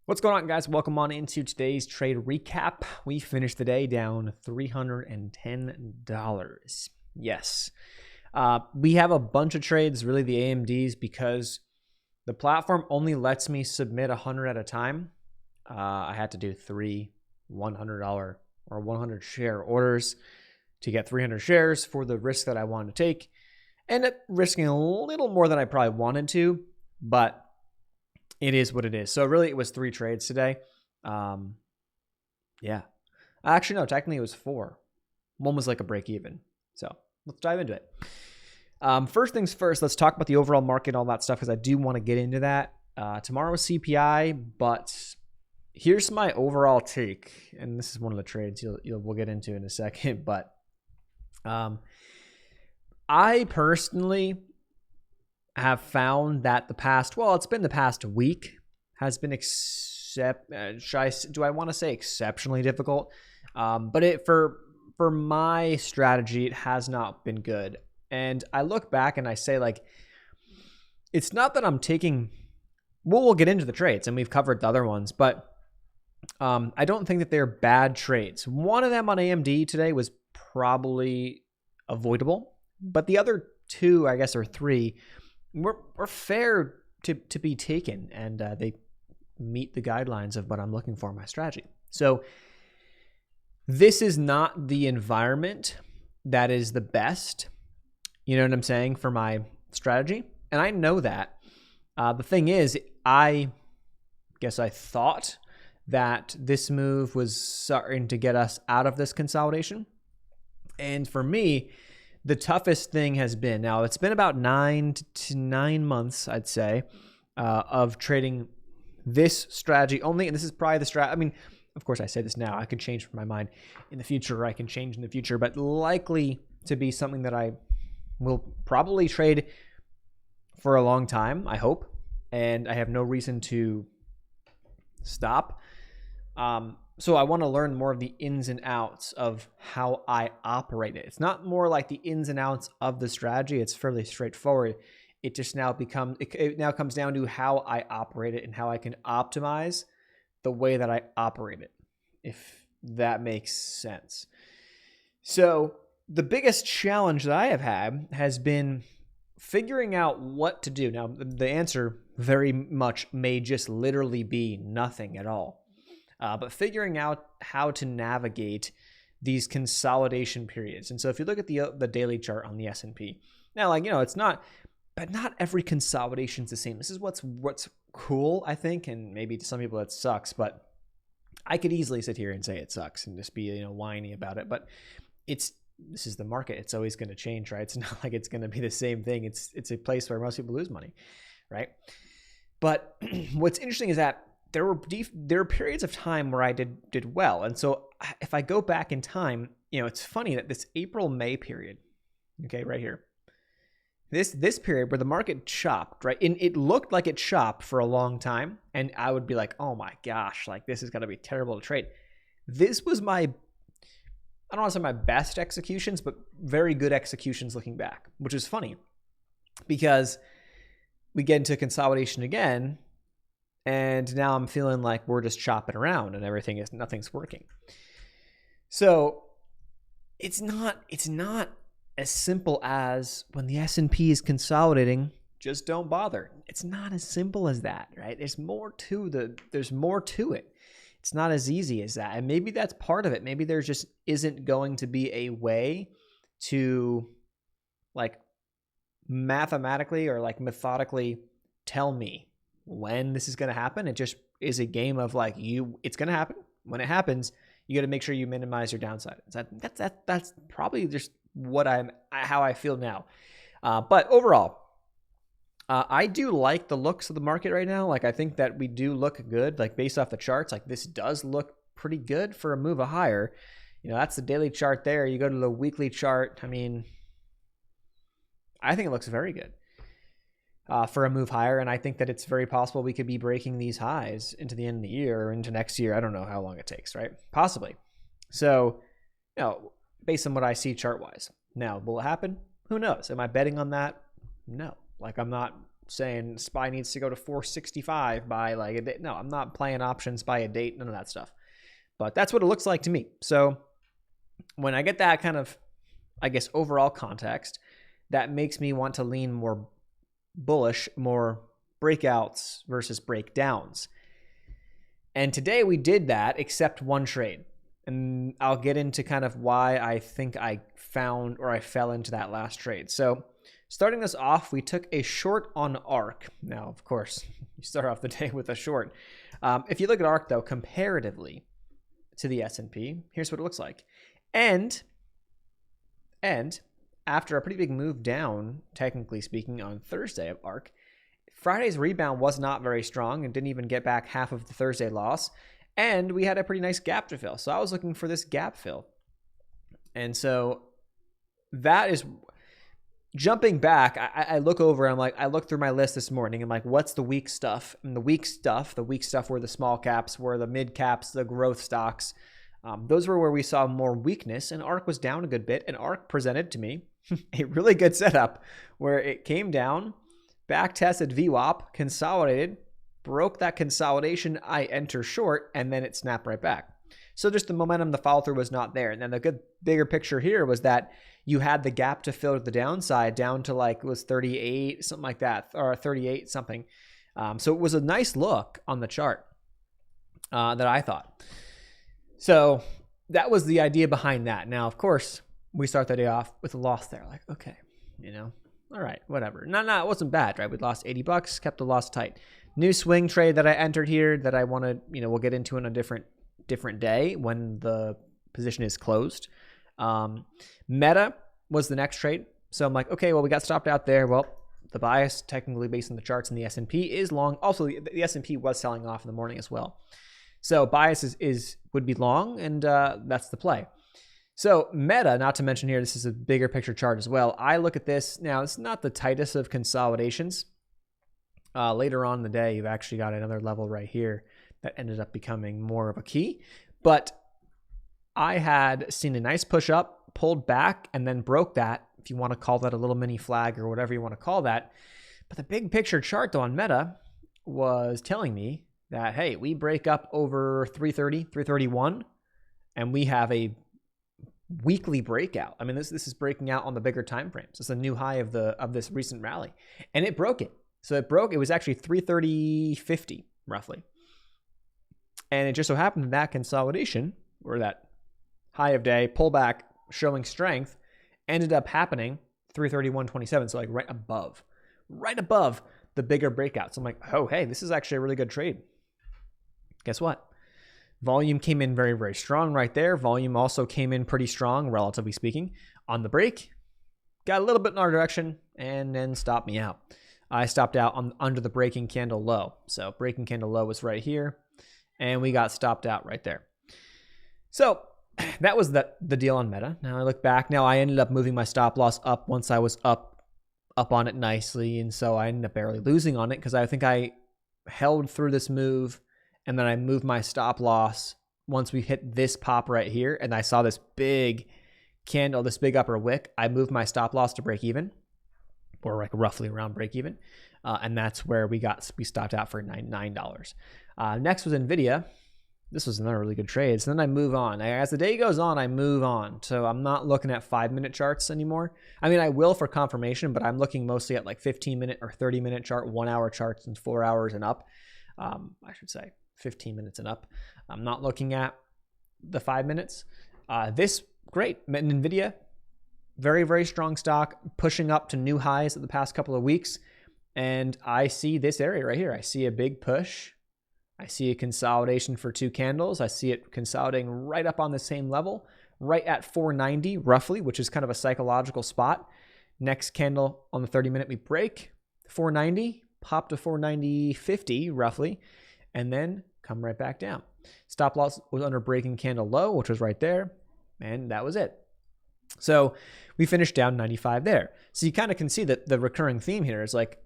What's going on, guys? Welcome on into today's trade recap. We finished the day down $310. Yes. We have a bunch of trades, really the AMDs, because the platform only lets me submit 100 at a time. I had to do three $100 or 100 share orders to get 300 shares for the risk that I wanted to take. Ended up risking a little more than I probably wanted to, but it is what it is. So really it was 3 trades today. Yeah. Actually, no, technically it was 4. One was like a break even. So let's dive into it. First things first, let's talk about the overall market and all that stuff because I do want to get into that. Tomorrow is CPI, but here's my overall take. And this is one of the trades we'll get into in a second. But I personally have found that it's been the past week has been do I want to say exceptionally difficult? But for my strategy, it has not been good. And I look back and I say, like, it's not that I'm taking, we'll get into the trades and we've covered the other ones, but I don't think that they're bad trades. One of them on AMD today was probably avoidable, but the other 2, I guess, or 3 were fair to be taken, and they meet the guidelines of what I'm looking for in my strategy. So this is not the environment that is the best, you know what I'm saying, for my strategy, and I know that. The thing is, I guess I thought that this move was starting to get us out of this consolidation, and for me, the toughest thing has been, now it's been about 9 to 9 months, I'd say, of trading this strategy only. And this is probably the strategy. I mean, of course I say this now, I could change my mind in the future, or I can change in the future, but likely to be something that I will probably trade for a long time, I hope. And I have no reason to stop. So I want to learn more of the ins and outs of how I operate it. It's not more like the ins and outs of the strategy. It's fairly straightforward. It just now comes down to how I operate it and how I can optimize the way that I operate it, if that makes sense. So the biggest challenge that I have had has been figuring out what to do. Now, the answer very much may just literally be nothing at all. But figuring out how to navigate these consolidation periods. And so if you look at the daily chart on the S&P, now, like, it's not, but not every consolidation is the same. This is what's cool, I think, and maybe to some people that sucks, but I could easily sit here and say it sucks and just be, whiny about it. But this is the market. It's always going to change, right? It's not like it's going to be the same thing. It's a place where most people lose money, right? But what's interesting is that there were periods of time where I did well. And so if I go back in time, it's funny that this April-May period, okay, right here, this period where the market chopped, right? And it looked like it chopped for a long time. And I would be like, oh my gosh, like this is going to be terrible to trade. This was I don't want to say my best executions, but very good executions looking back, which is funny because we get into consolidation again. And now I'm feeling like we're just chopping around and nothing's working. So it's not as simple as when the S&P is consolidating, just don't bother. It's not as simple as that, right? There's more to it. It's not as easy as that. And maybe that's part of it. Maybe there just isn't going to be a way to like mathematically or like methodically tell me when this is going to happen. It just is a game of like it's going to happen. When it happens, you got to make sure you minimize your downside. That's probably just how I feel now. But overall, I do like the looks of the market right now. Like I think that we do look good, like based off the charts, like this does look pretty good for a move higher. That's the daily chart there. You go to the weekly chart. I mean, I think it looks very good. For a move higher, and I think that it's very possible we could be breaking these highs into the end of the year or into next year. I don't know how long it takes, right? Possibly. So, based on what I see chart-wise. Now, will it happen? Who knows? Am I betting on that? No. Like, I'm not saying SPY needs to go to 465 by like a date. No, I'm not playing options by a date, none of that stuff. But that's what it looks like to me. So when I get that kind of, I guess, overall context, that makes me want to lean more bullish, more breakouts versus breakdowns. And today we did that, except one trade. And I'll get into kind of why I think I found or I fell into that last trade. So starting this off, we took a short on ARK. Now, of course, you start off the day with a short. If you look at ARK, though, comparatively to the S&P, here's what it looks like. And after a pretty big move down, technically speaking, on Thursday of ARK, Friday's rebound was not very strong and didn't even get back half of the Thursday loss. And we had a pretty nice gap to fill. So I was looking for this gap fill. And so that is jumping back. I look over and I'm like, I looked through my list this morning and like, what's the weak stuff? And the weak stuff were the small caps, were the mid caps, the growth stocks. Those were where we saw more weakness, and ARK was down a good bit. And ARK presented to me a really good setup where it came down, back tested VWAP, consolidated, broke that consolidation, I enter short, and then it snapped right back. So just the momentum, the follow through was not there. And then the good bigger picture here was that you had the gap to fill to the downside down to like, it was 38, something like that, or 38 something. So it was a nice look on the chart that I thought. So that was the idea behind that. Now, of course, we start the day off with a loss there. Like, okay, all right, whatever. No, it wasn't bad, right? We lost $80, kept the loss tight. New swing trade that I entered here that I want to, we'll get into in a different day when the position is closed. Meta was the next trade. So I'm like, okay, well, we got stopped out there. Well, the bias technically based on the charts in the S&P is long. Also, the S&P was selling off in the morning as well. So bias would be long, and that's the play. So Meta, not to mention here, this is a bigger picture chart as well. I look at this. Now, it's not the tightest of consolidations. Later on in the day, you've actually got another level right here that ended up becoming more of a key. But I had seen a nice push up, pulled back, and then broke that, if you want to call that a little mini flag or whatever you want to call that. But the big picture chart, though, on Meta was telling me that, hey, we break up over 330, 331, and we have a weekly breakout. I mean, this is breaking out on the bigger time frames. It's a new high of this recent rally, and it broke it. So it was actually 330.50 roughly, and it just so happened that consolidation, or that high of day pullback showing strength, ended up happening 331.27. So like right above the bigger breakouts. I'm like, oh, hey, this is actually a really good trade. Guess what? Volume came in very, very strong right there. Volume also came in pretty strong, relatively speaking, on the break. Got a little bit in our direction and then stopped me out. I stopped out under the breaking candle low. So breaking candle low was right here, and we got stopped out right there. So that was the deal on Meta. Now I look back. Now I ended up moving my stop loss up once I was up on it nicely, and so I ended up barely losing on it because I think I held through this move. And then I moved my stop loss once we hit this pop right here. And I saw this big candle, this big upper wick. I moved my stop loss to break even, or like roughly around break even. And that's where we stopped out for $9. Next was NVDA. This was another really good trade. So then I move on. As the day goes on, I move on. So I'm not looking at 5-minute charts anymore. I mean, I will for confirmation, but I'm looking mostly at like 15-minute or 30-minute chart, 1-hour charts, and 4 hours and up. I should say 15 minutes and up. I'm not looking at the 5 minutes. This, great. NVIDIA, very, very strong stock, pushing up to new highs in the past couple of weeks. And I see this area right here. I see a big push. I see a consolidation for 2 candles. I see it consolidating right up on the same level, right at 490 roughly, which is kind of a psychological spot. Next candle on the 30-minute, we break 490, pop to 490.50 roughly, and then come right back down. Stop loss was under breaking candle low, which was right there, and that was it. So we finished down 95 there. So you kind of can see that the recurring theme here is like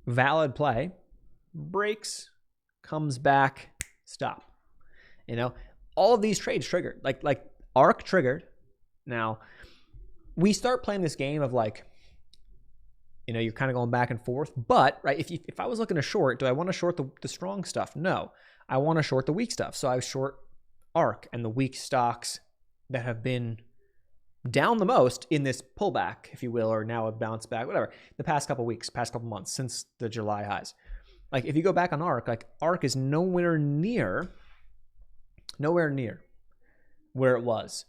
valid play, breaks, comes back, stop. All of these trades triggered, like ARK triggered. Now we start playing this game of like, You know, you're kind of going back and forth. But, right, if I was looking to short, do I want to short the strong stuff? No. I want to short the weak stuff. So I short ARK and the weak stocks that have been down the most in this pullback, if you will, or now a bounce back, whatever, the past couple weeks, past couple months since the July highs. Like if you go back on ARK, like ARK is nowhere near where it was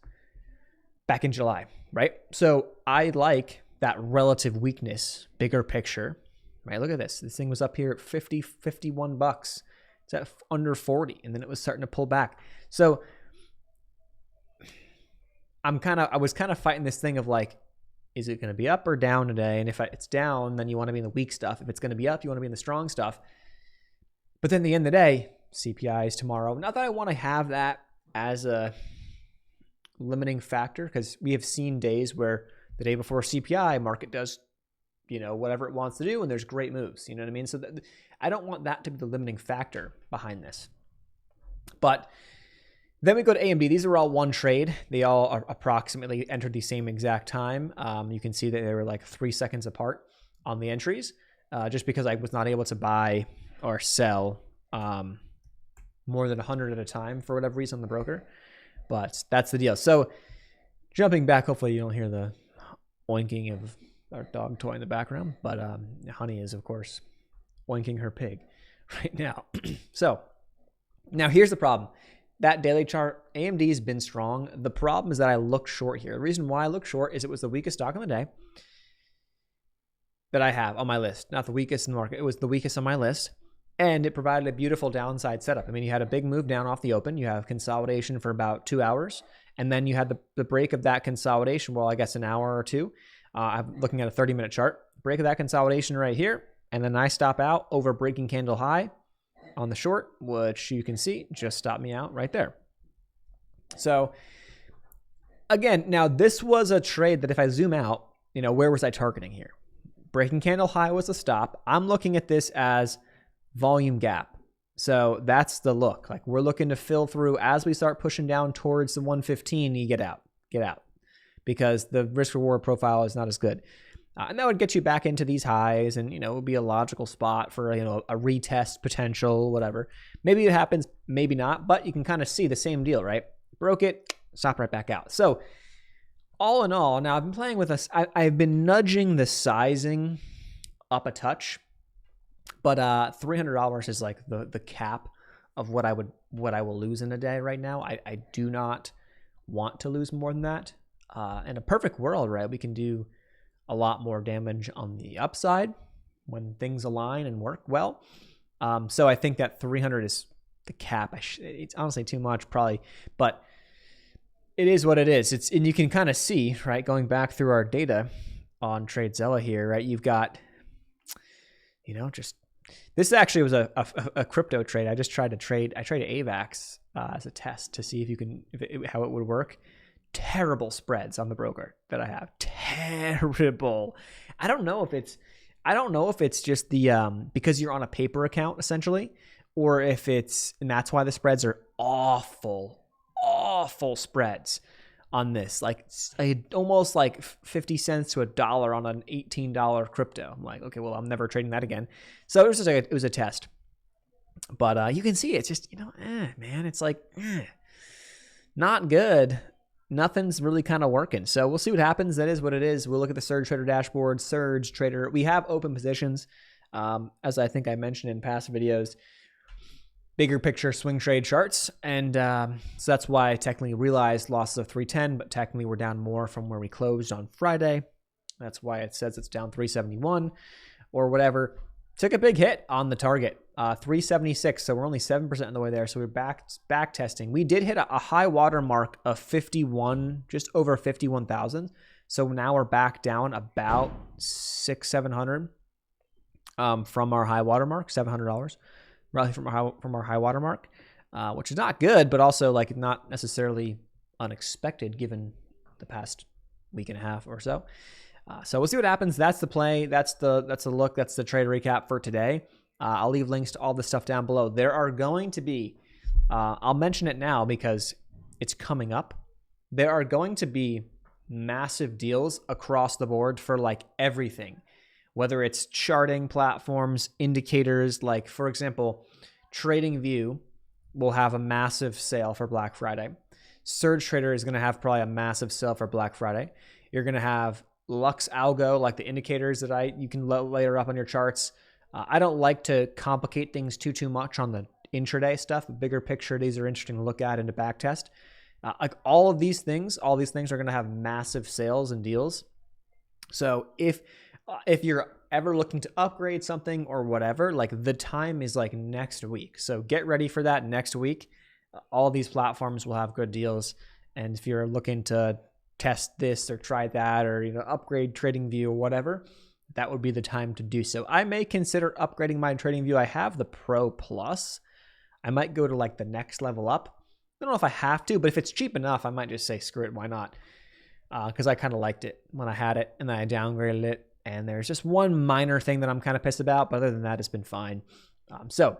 back in July, right? So I like that relative weakness, bigger picture, right? Look at this. This thing was up here at 50, 51 bucks. It's at under 40, and then it was starting to pull back. So I was kind of fighting this thing of like, is it going to be up or down today? And if it's down, then you want to be in the weak stuff. If it's going to be up, you want to be in the strong stuff. But then at the end of the day, CPI is tomorrow. Not that I want to have that as a limiting factor, because we have seen days where the day before CPI, market does, you know, whatever it wants to do, and there's great moves. You know what I mean? So I don't want that to be the limiting factor behind this. But then we go to AMD. These are all one trade. They all are approximately entered the same exact time. You can see that they were like 3 seconds apart on the entries, just because I was not able to buy or sell more than 100 at a time for whatever reason on the broker. But that's the deal. So jumping back, hopefully you don't hear the oinking of our dog toy in the background. But Honey is, of course, oinking her pig right now. So now here's the problem. That daily chart, AMD has been strong. The problem is that I looked short here. The reason why I looked short is it was the weakest stock on the day that I have on my list. Not the weakest in the market. It was the weakest on my list. And it provided a beautiful downside setup. I mean, you had a big move down off the open. You have consolidation for about 2 hours. And then you had the break of that consolidation, well, I guess an hour or two. I'm looking at a 30-minute chart. Break of that consolidation right here. And then I stop out over breaking candle high on the short, which you can see just stopped me out right there. So again, now this was a trade that if I zoom out, you know, where was I targeting here? Breaking candle high was a stop. I'm looking at this as volume gap. So that's the look. Like we're looking to fill through as we start pushing down towards the 115. You get out, because the risk reward profile is not as good. And that would get you back into these highs, and, you know, it would be a logical spot for, you know, a retest potential, whatever. Maybe it happens, maybe not, but you can kind of see the same deal, right? Broke it, stop right back out. So all in all, now I've been playing with this. I've been nudging the sizing up a touch, but $300 is like the cap of what I will lose in a day right now. I do not want to lose more than that. In a perfect world, right, we can do a lot more damage on the upside when things align and work well. So I think that 300 is the cap. It's honestly too much probably, but it is what it is. And you can kind of see, right, going back through our data on TradeZella here, right, you've got, you know, just, this actually was a crypto trade. I just tried to trade, I traded AVAX as a test to see how it would work. Terrible spreads on the broker that I have. Terrible. I don't know if it's just the because you're on a paper account essentially, or if it's, and that's why the spreads are awful spreads on this. Like almost like 50 cents to $1 on an $18 crypto. I'm like, okay, well, I'm never trading that again. So it was just it was a test. But you can see it's just, you know, man, it's like not good. Nothing's really kind of working. So we'll see what happens. That is what it is. We'll look at the Surge Trader dashboard. Surge Trader. We have open positions, as I think I mentioned in past videos. Bigger picture swing trade charts. And so that's why I technically realized losses of 310, but technically we're down more from where we closed on Friday. That's why it says it's down 371 or whatever. Took a big hit on the target, 376. So we're only 7% of the way there. So we're back testing. We did hit a high water mark of 51, just over 51,000. So now we're back down about $700 from our high water mark, $700 roughly from our high water mark, which is not good, but also like not necessarily unexpected given the past week and a half or so. So we'll see what happens. That's the play. That's the look. That's the trade recap for today. I'll leave links to all the stuff down below. There are going to be, I'll mention it now because it's coming up. There are going to be massive deals across the board for like everything, whether it's charting platforms, indicators, like for example, TradingView will have a massive sale for Black Friday. Surge Trader is going to have probably a massive sale for Black Friday. You're going to have Lux Algo, like the indicators that you can layer up on your charts. I don't like to complicate things too much on the intraday stuff. The bigger picture, these are interesting to look at and to back test. Like all these things are going to have massive sales and deals. So if you're ever looking to upgrade something or whatever, like the time is like next week. So get ready for that next week. All these platforms will have good deals. And if you're looking to test this or try that, or upgrade TradingView or whatever, that would be the time to do so. I may consider upgrading my TradingView. I have the Pro Plus. I might go to like the next level up. I don't know if I have to, but if it's cheap enough, I might just say screw it, why not? Because I kind of liked it when I had it, and then I downgraded it. And there's just one minor thing that I'm kind of pissed about, but other than that, it's been fine. So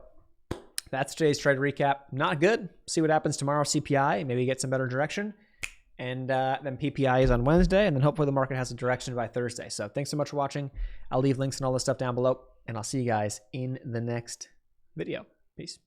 that's today's trade recap. Not good. See what happens tomorrow. CPI, maybe get some better direction. And then PPI is on Wednesday, and then hopefully the market has a direction by Thursday. So thanks so much for watching. I'll leave links and all this stuff down below, and I'll see you guys in the next video. Peace.